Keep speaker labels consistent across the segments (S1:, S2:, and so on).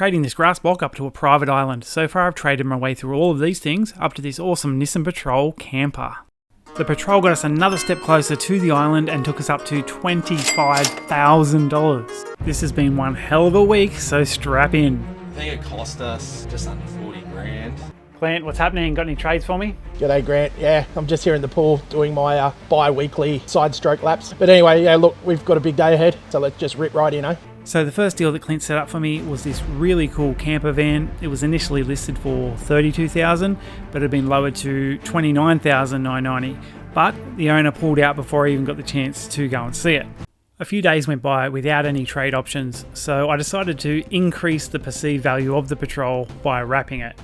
S1: trading this grass block up to a private island. So far I've traded my way through all of these things up to this awesome Nissan Patrol camper. The Patrol got us another step closer to the island and took us up to $25,000. This has been one hell of a week, so strap in.
S2: I think it cost us just under 40 grand.
S1: Clint, what's happening? Got any trades for me?
S3: G'day Grant, yeah, I'm just here in the pool doing my bi-weekly side stroke laps. But anyway, yeah, look, we've got a big day ahead, so let's just rip right in, eh?
S1: So the first deal that Clint set up for me was this really cool camper van. It was initially listed for $32,000, but it had been lowered to $29,990. But the owner pulled out before I even got the chance to go and see it. A few days went by without any trade options, so I decided to increase the perceived value of the Patrol by wrapping it.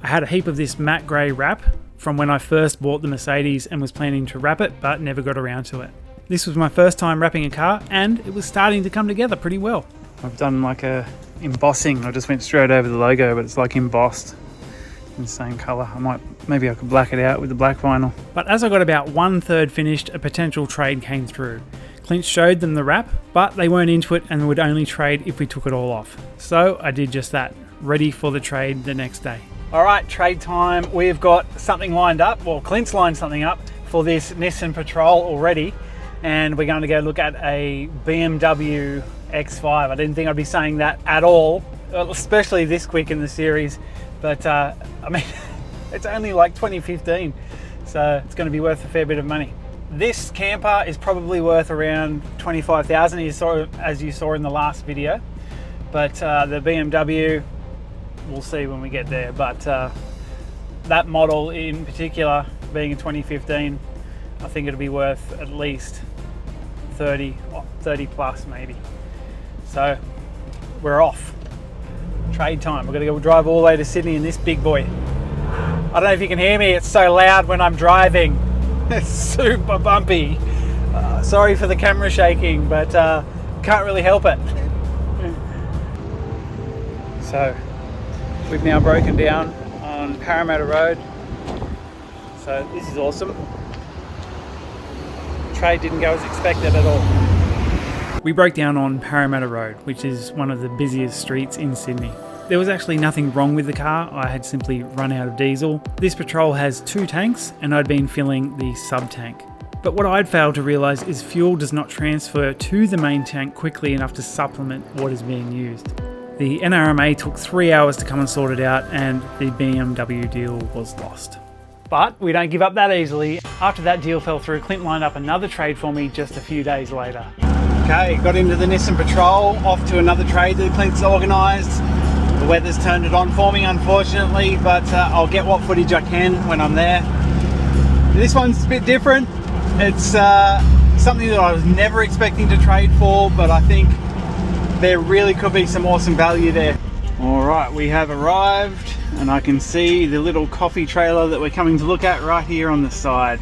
S1: I had a heap of this matte grey wrap from when I first bought the Mercedes and was planning to wrap it, but never got around to it. This was my first time wrapping a car, and it was starting to come together pretty well. I've done like a embossing. I just went straight over the logo, but it's like embossed in the same colour. Maybe I could black it out with the black vinyl. But as I got about 1/3 finished, a potential trade came through. Clint showed them the wrap, but they weren't into it and would only trade if we took it all off. So I did just that, ready for the trade the next day. All right, trade time. We've got something lined up. Well, Clint's lined something up for this Nissan Patrol already. And we're going to go look at a BMW X5. I didn't think I'd be saying that at all, especially this quick in the series. But I mean, it's only like 2015, so it's going to be worth a fair bit of money. This camper is probably worth around $25,000, as you saw in the last video. But the BMW, we'll see when we get there. But that model in particular, being in 2015, I think it'll be worth at least 30 plus maybe. So we're off. Trade time. We're gonna go drive all the way to Sydney in this big boy. I don't know if you can hear me, it's so loud when I'm driving. It's super bumpy. Sorry for the camera shaking, but can't really help it. So we've now broken down on Parramatta Road. So this is awesome. Trade didn't go as expected at all. We broke down on Parramatta Road, which is one of the busiest streets in Sydney. There was actually nothing wrong with the car, I had simply run out of diesel. This Patrol has 2 tanks and I'd been filling the sub-tank. But what I'd failed to realise is fuel does not transfer to the main tank quickly enough to supplement what is being used. The NRMA took 3 hours to come and sort it out, and the BMW deal was lost. But we don't give up that easily. After that deal fell through, Clint lined up another trade for me just a few days later. Okay, got into the Nissan Patrol, off to another trade that Clint's organised. The weather's turned it on for me, unfortunately, but I'll get what footage I can when I'm there. This one's a bit different. It's something that I was never expecting to trade for, but I think there really could be some awesome value there. All right, we have arrived, and I can see the little coffee trailer that we're coming to look at right here on the side.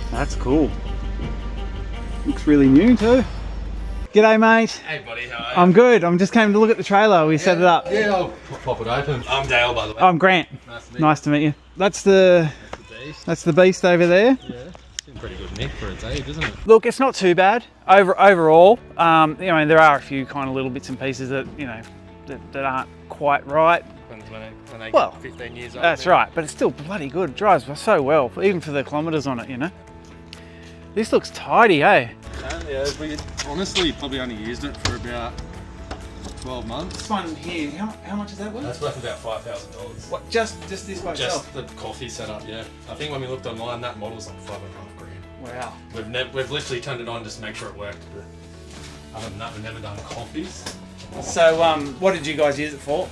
S1: That's cool. Looks really new too. G'day mate.
S2: Hey buddy, how are you?
S1: I'm good. I'm just came to look at the trailer. We set it up.
S2: Yeah, I'll pop it open. I'm Dale, by the way.
S1: I'm Grant. Nice to meet you. That's the beast over there.
S2: Yeah, it's in pretty good nick for its age, isn't it?
S1: Look, it's not too bad overall. There are a few kind of little bits and pieces that that aren't quite right.
S2: When they
S1: Well,
S2: get 15 years old.
S1: That's right, but it's still bloody good. It drives so well, even for the kilometres on it, you know. This looks tidy, eh?
S2: Yeah, we honestly probably only used it for about 12 months.
S1: This one here, how much is that worth?
S2: That's worth about $5,000.
S1: What, just this by itself?
S2: Just the coffee setup, yeah. I think when we looked online, that model's like $5.5 grand.
S1: Wow.
S2: We've literally turned it on just to make sure it worked, but other than that, we've never done coffees.
S1: So, what did you guys use it for?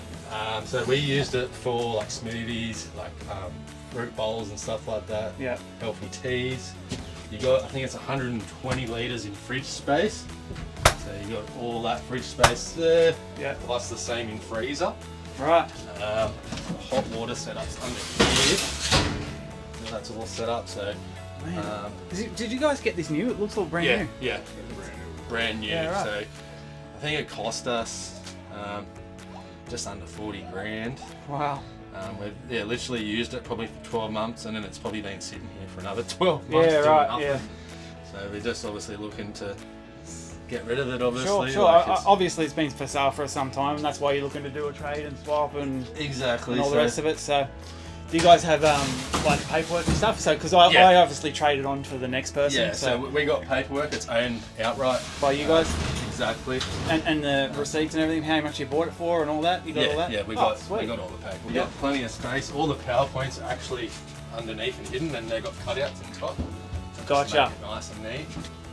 S2: So we used it for like smoothies, like fruit bowls and stuff like that.
S1: Yeah.
S2: Healthy teas. You got, I think it's 120 litres in fridge space. So you got all that fridge space there.
S1: Yeah.
S2: Plus the same in freezer.
S1: Right.
S2: The hot water setup's under here. And that's all set up. So.
S1: Man. Did you guys get this new? It looks all brand new.
S2: Yeah. Brand new.
S1: Yeah, right.
S2: So I think it cost us just under 40 grand.
S1: Wow.
S2: We've literally used it probably for 12 months, and then it's probably been sitting here for another 12 months.
S1: Yeah,
S2: doing
S1: right.
S2: nothing.
S1: Yeah.
S2: So we're just obviously looking to get rid of it, obviously.
S1: Sure, sure.
S2: Like,
S1: Obviously, it's been for sale for some time, and that's why you're looking to do a trade and swap and all the rest of it. So, do you guys have like paperwork and stuff? So, because I obviously traded on to the next person.
S2: Yeah. So we got paperwork. It's owned outright
S1: by you guys.
S2: Exactly.
S1: And the receipts and everything, how much you bought it for, and all that. You got all that.
S2: Yeah, we got all the paper. We got plenty of space. All the PowerPoints are actually underneath and hidden, and they got cutouts on top.
S1: Gotcha.
S2: Nice and neat.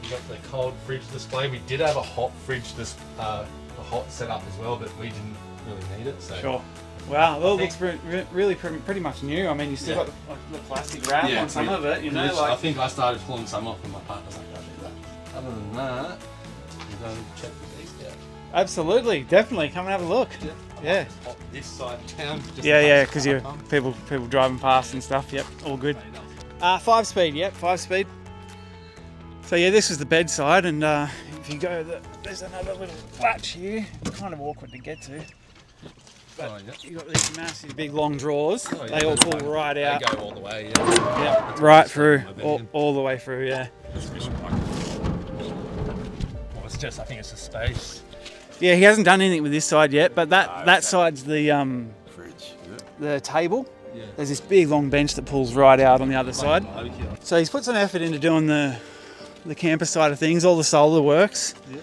S2: We got the cold fridge display. We did have a hot fridge, a hot setup as well, but we didn't really need it. So.
S1: Sure. Wow, well, it looks really pretty much new. I mean, you still got the plastic wrap on some of it, you know. Like,
S2: I think I started pulling some off, and my partner's like, "Don't do that." Other than that, we're going to check the beast out.
S1: Absolutely, definitely, come and have a look. Yeah.
S2: Pop this side down.
S1: Yeah, because you people driving past and stuff. Yep, all good. 5-speed. Yep, 5-speed. So yeah, this is the bedside, and if you go, there's another little latch here. It's kind of awkward to get to. But you got these massive, big, long drawers. They all pull right out.
S2: They go all the way.
S1: Yeah, right through, all the way through. Yeah.
S2: Well, it's just, I think it's a space.
S1: Yeah, he hasn't done anything with this side yet, but that side's the
S2: fridge.
S1: the table. Yeah. There's this big long bench that pulls right out on the other side. So he's put some effort into doing the camper side of things. All the solar works. Yeah.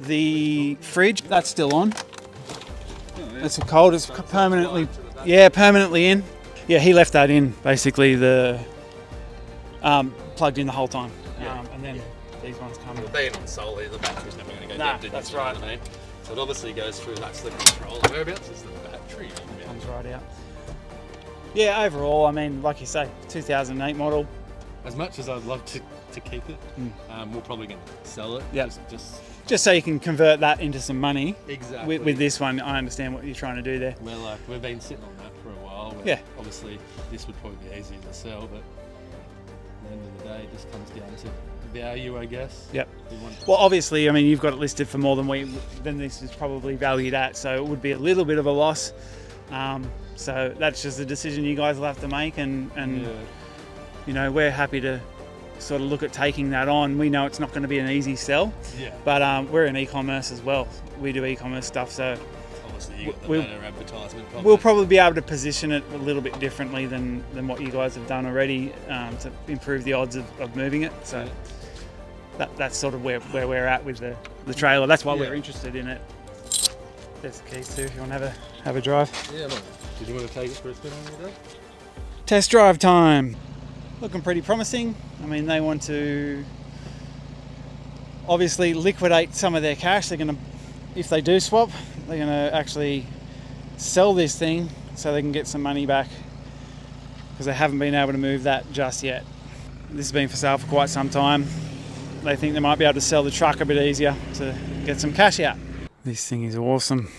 S1: The fridge, that's still on. It's cold. It's permanently in. Yeah, he left that in basically. The plugged in the whole time.
S2: Yeah.
S1: And then these ones come.
S2: Being on solar, the battery's never going to go dead.
S1: That's right.
S2: You know what I mean? So it obviously goes through that's the control. Whereabouts is the battery?
S1: Comes right out. Yeah, overall, I mean, like you say, 2008 model.
S2: As much as I'd love to keep it, we're probably going to sell it.
S1: Yeah. Just so you can convert that into some money.
S2: Exactly.
S1: With this one, I understand what you're trying to do there.
S2: Well, we've been sitting on that for a while.
S1: Yeah.
S2: Obviously, this would probably be easier to sell, but at the end of the day, it just comes down to value, I guess.
S1: Yep. Well, obviously, I mean, you've got it listed for more than this is probably valued at, so it would be a little bit of a loss. So that's just a decision you guys will have to make, and you know, we're happy to sort of look at taking that on. We know it's not going to be an easy sell, but we're in e-commerce as well. We do e-commerce stuff, so
S2: obviously you got the better advertisement.
S1: We'll probably be able to position it a little bit differently than what you guys have done already to improve the odds of moving it. So that's sort of where we're at with the trailer. That's why we're interested in it. There's the keys too if you want to have a drive.
S2: Yeah, man. Did you want to take it for a spin on your day?
S1: Test drive time. Looking pretty promising. I mean, they want to obviously liquidate some of their cash. They're going to, if they do swap, they're going to actually sell this thing so they can get some money back, because they haven't been able to move that just yet. This has been for sale for quite some time. They think they might be able to sell the truck a bit easier to get some cash out. This thing is awesome.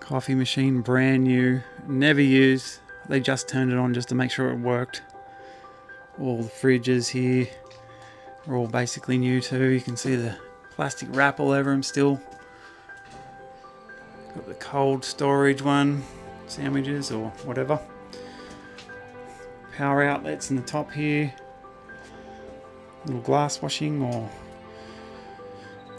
S1: Coffee machine, brand new, never used. They just turned it on just to make sure it worked. All the fridges here are all basically new too. You can see the plastic wrap all over them still. Got the cold storage one, sandwiches or whatever. Power outlets in the top here. Little glass washing or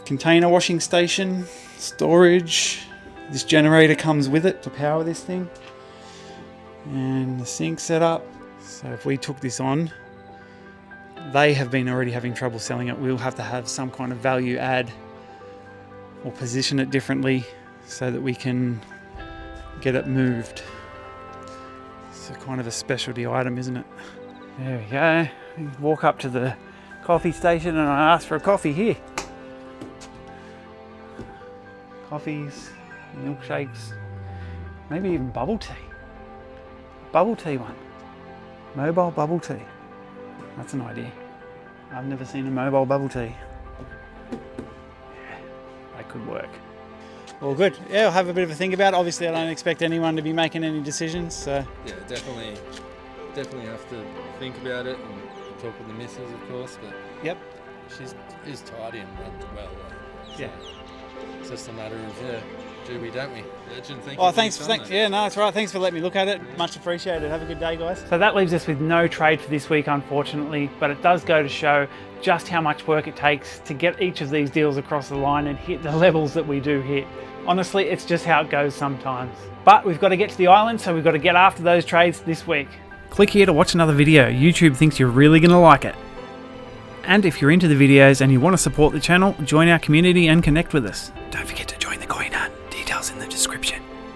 S1: container washing station. Storage. This generator comes with it to power this thing. And the sink setup. So if we took this on, they have been already having trouble selling it. We'll have to have some kind of value add or position it differently so that we can get it moved. It's a kind of a specialty item, isn't it? There we go. You walk up to the coffee station and I ask for a coffee here. Coffees, milkshakes, maybe even bubble tea. Bubble tea one. Mobile bubble tea. That's an idea. I've never seen a mobile bubble tea. Yeah, that could work. Well, good. Yeah, I'll have a bit of a think about it. Obviously, I don't expect anyone to be making any decisions, so...
S2: Yeah, definitely have to think about it and talk with the missus, of course, but...
S1: Yep.
S2: She's tidy and runs well. So
S1: yeah.
S2: It's just a matter of, do we, don't we? Legend, thank you.
S1: Oh, thanks. Yeah, no, it's all right. Thanks for letting me look at it. Much appreciated. Have a good day, guys. So that leaves us with no trade for this week, unfortunately, but it does go to show just how much work it takes to get each of these deals across the line and hit the levels that we do hit. Honestly, it's just how it goes sometimes. But we've got to get to the island, so we've got to get after those trades this week. Click here to watch another video. YouTube thinks you're really going to like it. And if you're into the videos and you want to support the channel, join our community and connect with us. Don't forget to join the coin hunt. Details in the description.